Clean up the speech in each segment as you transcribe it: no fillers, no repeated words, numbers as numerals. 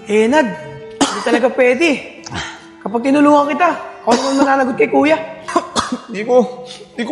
Nad, hindi talaga pwede. Kapag tinulungan kita, ako naman mananagot kay kuya. Nico,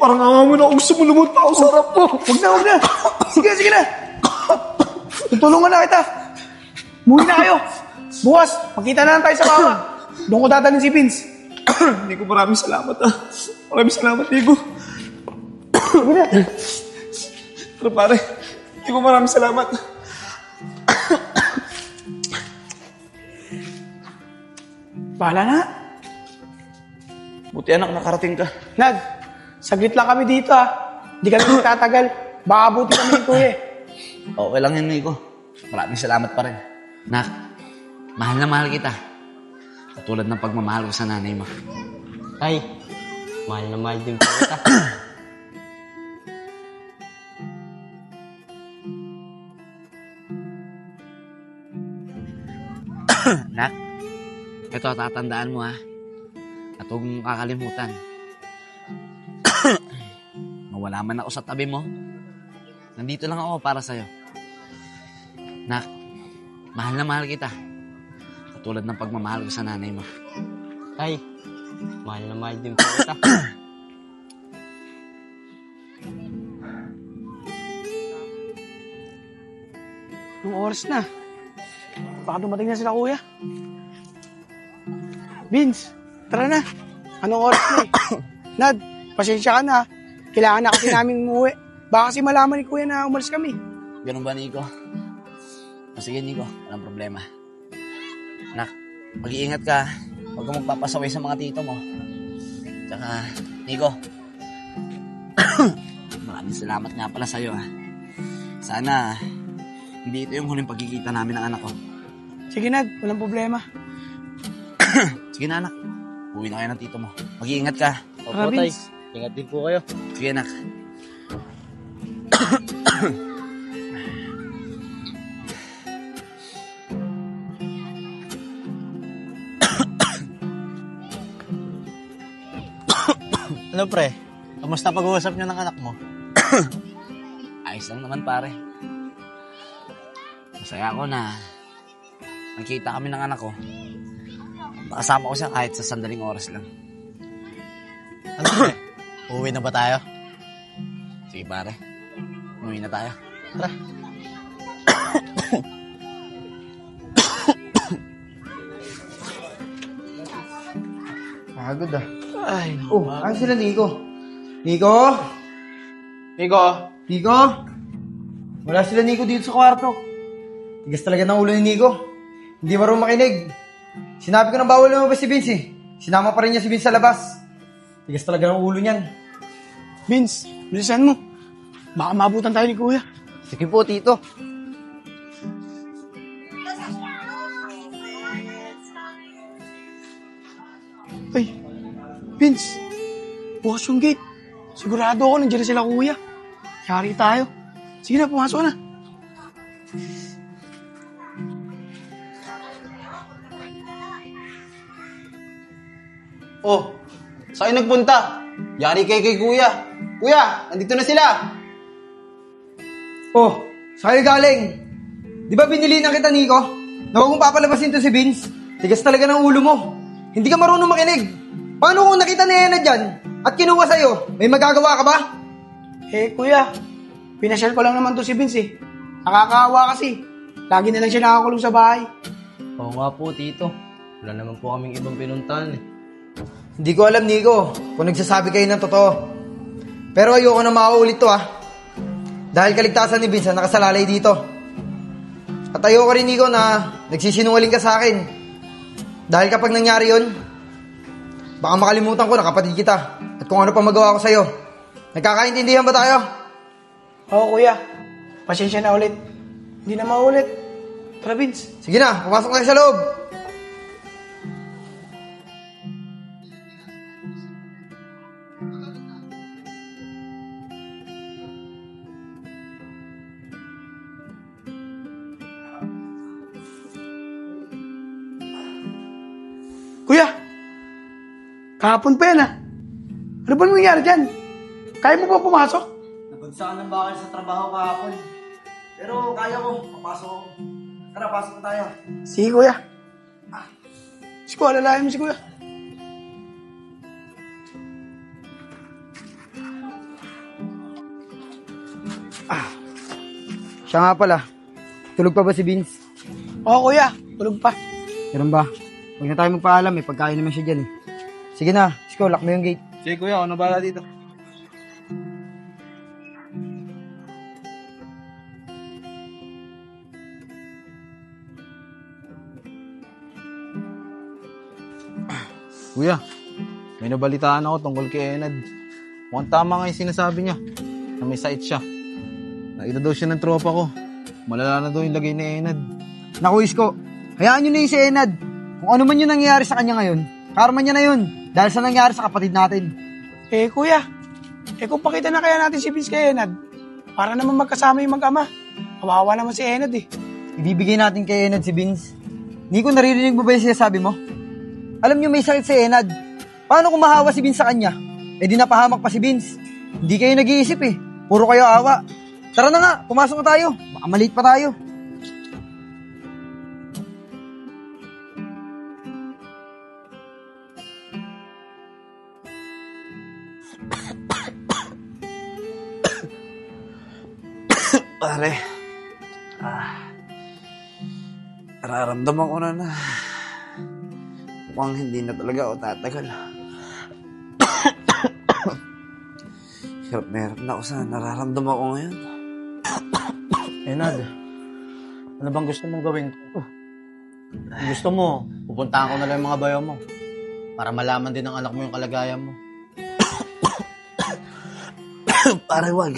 parang awa mo na. Gusto mo lumot pa ako sa harap mo. Huwag na. Sige na. Tutulungan na kita. Muwi na kayo. Bukas, magkita na lang tayo sa mama. Doon ko dadalhin si Vince. Nico, maraming salamat Maraming salamat, Nico. Sige na. Pero pare, Nico, maraming salamat. Bahala na. Buti anak, nakarating ka. Nad, saglit lang kami dito Hindi kami magtatagal. Baka buti kami ni kuya. Okay lang yun, Nico. Maraming salamat pa rin. Nak, mahal na mahal kita. Katulad ng pagmamahal ko sa nanay mo. Ay, mahal na mahal din po kita. Nak, ito tatandaan mo At huwag mong kakalimutan. Mawala man ako sa tabi mo, nandito lang ako para sa'yo. Nak, mahal na mahal kita. Katulad ng pagmamahal ko sa nanay mo. Ay, mahal na mahal din po kita. Anong oras na? Baka dumating na sila kuya. Vince, tara na. Anong oras na Nad, pasensya ka na. Kailangan na kasi namin umuwi. Baka kasi malaman ni kuya na umalis kami. Ganun ba, Nico? Sige, Nico. Walang problema. Nak, mag-iingat ka. Huwag kang magpapasaway sa mga tito mo. Tsaka, Nico, maraming salamat nga pala sa'yo Sana, hindi ito yung huling pagkikita namin ng anak ko. Sige, Nad. Walang problema. Sige na, anak. Uwi na kayo ng tito mo. Mag-iingat ka. Opo, tay. Ingat din po kayo. Sige, anak. Ano pre? Kamusta pag-uusap niyo ng anak mo? Ayos lang naman, pare. Masaya ako na nakita kami ng anak ko. Nakasama ko siya kahit sa sandaling oras lang. Ano pre? Uuwi na ba tayo? Sige, pare. Umuwi na tayo. Tara. Pagod Ay, ano sila Nico? Nico? Wala sila Nico dito sa kwarto. Tigas talaga ng ulo ni Nico. Hindi marunong makinig. Sinabi ko na bawal lumabas si Vince Sinama pa rin niya si Vince sa labas. Tigas talaga ng ulo niyan. Vince, bilisan mo. Baka mabutan tayo ni kuya. Sige po, Tito. Ay, Vince, bukas yung gate. Sigurado ako nandiyan na sila kuya. Yari tayo. Sige na, pumasok na. Oh, saan kayo nagpunta? Yari kay kuya. Kuya, nandito na sila. Oh, saan kayo galing? Di ba binilinan kita, Nico? Na huwag mong papalabasin to si Vince? Tigas talaga ng ulo mo. Hindi ka marunong makinig. Paano kung nakita ni Ena dyan at kinuha sa'yo? May magagawa ka ba? Kuya, pinasyal ko lang naman to si Vince Nakakaawa kasi. Lagi na lang siya nakakulong sa bahay. Oo nga po, Tito. Wala naman po kaming ibang pinuntahan Hindi ko alam, Nico, kung nagsasabi kayo ng totoo. Pero ayoko na mauulit to, Dahil kaligtasan ni Vince ang nakasalalay dito. At ayoko rin, Nico, na nagsisinungaling ka sa akin. Dahil kapag nangyari yun, baka makalimutan ko na kapatid kita at kung ano pa magawa ko sa'yo. Nagkakaintindihan ba tayo? Oo, kuya. Pasensya na ulit. Hindi na maulit. Tara, Vince. Sige na, pumasok tayo sa loob. Kuya, kahapon pa yan Ano ba nangyari dyan? Kaya mo ba pumasok? Nabagsakan ng bakal sa trabaho kahapon. Pero kaya ko, papasok ako. Tara, pasok na tayo. Sige, kuya. Isko, alalayan mo si kuya. Siya nga pala. Tulog pa ba si Vince? Oo, kuya. Tulog pa. Ganun ba? Huwag na tayo magpaalam eh. Pagkain naman siya dyan eh. Sige na. Isko, lock mo yung gate. Sige kuya, ano bala dito? Kuya, may nabalitaan ako tungkol kay Enad. Mukhang tama nga yung sinasabi niya na may site siya. Nakita daw siya ng tropa ko. Malala na daw yung lagay ni Enad. Naku, Isko. Hayaan nyo na yung si Enad. Kung ano man yung nangyayari sa kanya ngayon, karma niya na yun. Dahil sa nangyari sa kapatid natin. Kuya. Kung pakita na kaya natin si Vince kay Enad, para naman magkasama yung mag-ama. Kawawa naman si Enad eh. Ibibigay natin kay Enad si Vince. Nico, naririnig mo ba yung sinasabi mo? Alam nyo may sakit si Enad. Paano kung mahawa si Vince sa kanya? Di napahamak pa si Vince. Hindi kayo nag-iisip eh. Puro kayo awa. Tara na nga, pumasok na tayo. Baka maliit pa tayo. Pare, nararamdaman ko na mukhang hindi na talaga ako tatagal. Hirap na hirap na ako sa nararamdaman ko ngayon. Enad, ano bang gusto mong gawin ko? Gusto mo, pupuntahan ko na lang yung mga bayo mo para malaman din ng anak mo yung kalagayan mo. Pare, wag.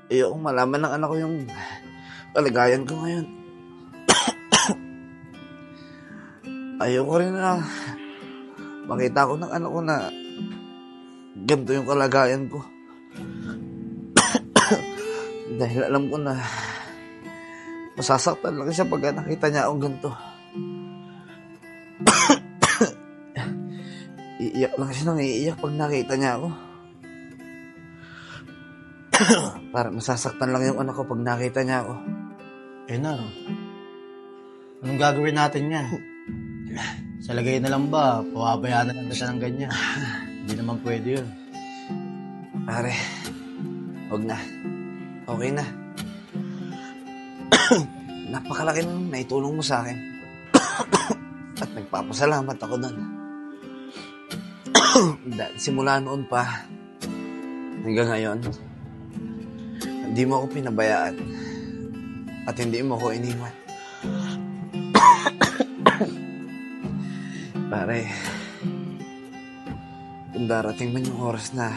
Ayokong malaman ng anak ko yung kalagayan ko ngayon. Ayoko rin na makita ko ng anak ko na ganito yung kalagayan ko. Dahil alam ko na masasaktan lang siya pag nakita niya akong ganito. Iiyak lang siya nang iiyak pag nakita niya ako. Para masasaktan lang yung anak ko pag nakita niya ako. Enad, anong gagawin natin yan? Sa lagay na lang ba, pawabayaan na lang kita ng ganyan? Hindi naman pwede yun. Pare, wag na. Okay na. Napakalaki nung naitulong mo sa akin. At nagpapasalamat ako doon. Dahil simula noon pa, hanggang ngayon, hindi mo ako pinabayaan. At hindi mo ako iniwan. Pare, kung darating man yung oras na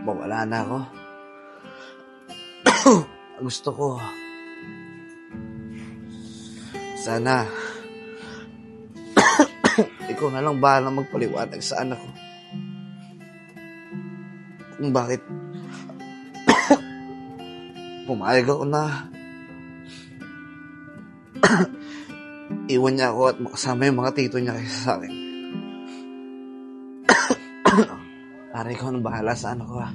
mawala na ako, gusto ko sana ikaw na lang bahala magpaliwanag sa anak ko kung bakit pumayag ako na iwan niya ako at makasama yung mga tito niya kaysa sa akin. Pare, ikaw nang bahala sa anak ko, ha.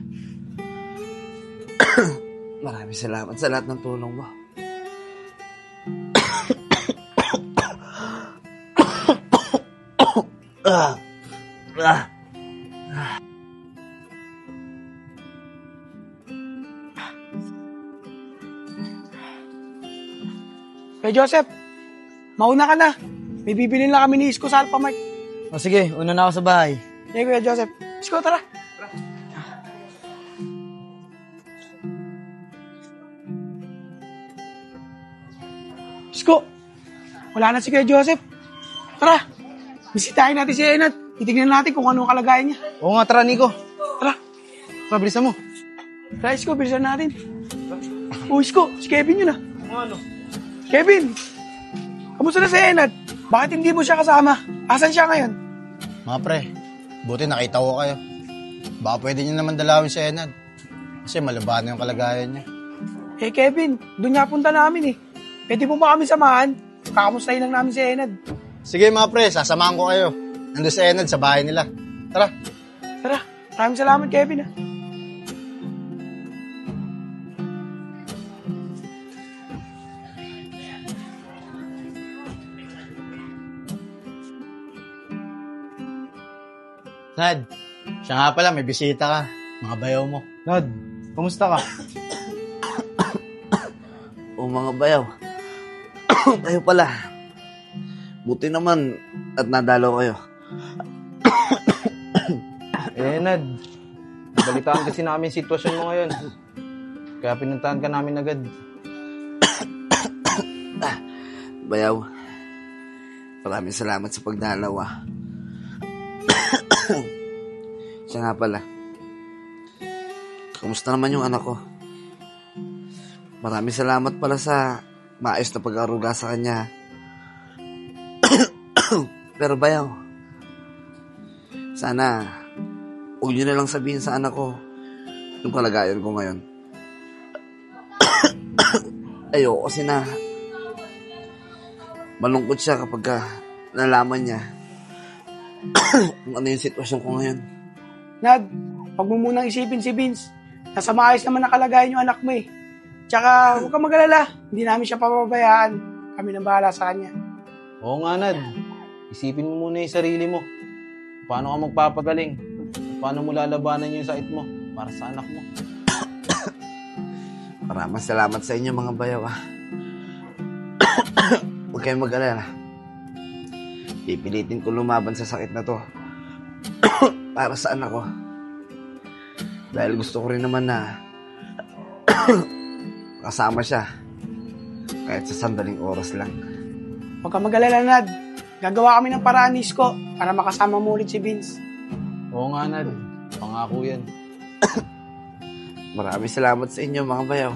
Maraming salamat sa lahat ng tulong mo. Kuya Joseph, mauna ka na. May bibili na kami ni Isko sa Alphamart. O sige, una na ako sa bahay. Kuya Joseph. Isko, tara. Isko, wala na si Kuya Joseph. Tara, bisitahin natin si Enad. Titignan natin kung ano ang kalagayan niya. Oo nga, tara Nico. Tara. Tara, bilisan mo. Tara, Isko, bilisan natin. Isko, si Kevin yun ah. Ano? Kevin, kamusta na si Enad? Bakit hindi mo siya kasama? Asan siya ngayon? Mga pre, buti nakita ko kayo. Baka pwede niyo naman dalawin si Enad. Kasi malabahan na yung kalagayan niya. Kevin, doon nga punta namin eh. Pwede mo ba kami samahan? Kakamustahin lang namin si Enad. Sige mga pre, sasamahan ko kayo. Nandun si Enad sa bahay nila. Tara. Tara, maraming salamat Kevin ah. Nad, siya nga pala, may bisita ka. Mga bayaw mo. Nad, kamusta ka? O mga bayaw. Kayo pala. Buti naman at nadalo kayo. Nad, balitaan kasi namin yung sitwasyon mo ngayon. Kaya pinuntahan ka namin agad. Bayaw. Maraming salamat sa pagdalaw ah. Siya nga pala. Kamusta naman yung anak ko? Maraming salamat pala sa maayos na pag-aruga sa kanya. Pero bayaw, sana huwag niyo na lang sabihin sa anak ko yung kalagayan ko ngayon. Ayoko kasi na malungkot siya kapag nalaman niya kung ano yung sitwasyon ko ngayon. Nad, wag mo munang isipin si Vince. Nasa maayos naman nakalagayan yung anak mo eh. Tsaka huwag kang mag-alala. Hindi namin siya papabayaan. Kami nang bahala sa kanya. Oo nga, Nad. Isipin mo muna yung sarili mo. Paano ka magpapagaling? Paano mo lalabanan yung sakit mo para sa anak mo? Maraming salamat sa inyo mga bayaw ah. Huwag kayong mag-alala. Pipilitin ko lumaban sa sakit na to para sa anak ko. Dahil gusto ko rin naman na kasama siya kahit sa sandaling oras lang. Huwag kang mag-alala, Nad. Gagawa kami ng paraan, Isko, para makasama mo ulit si Vince. Oo nga, Nad. Pangako yan. Maraming salamat sa inyo mga bayaw.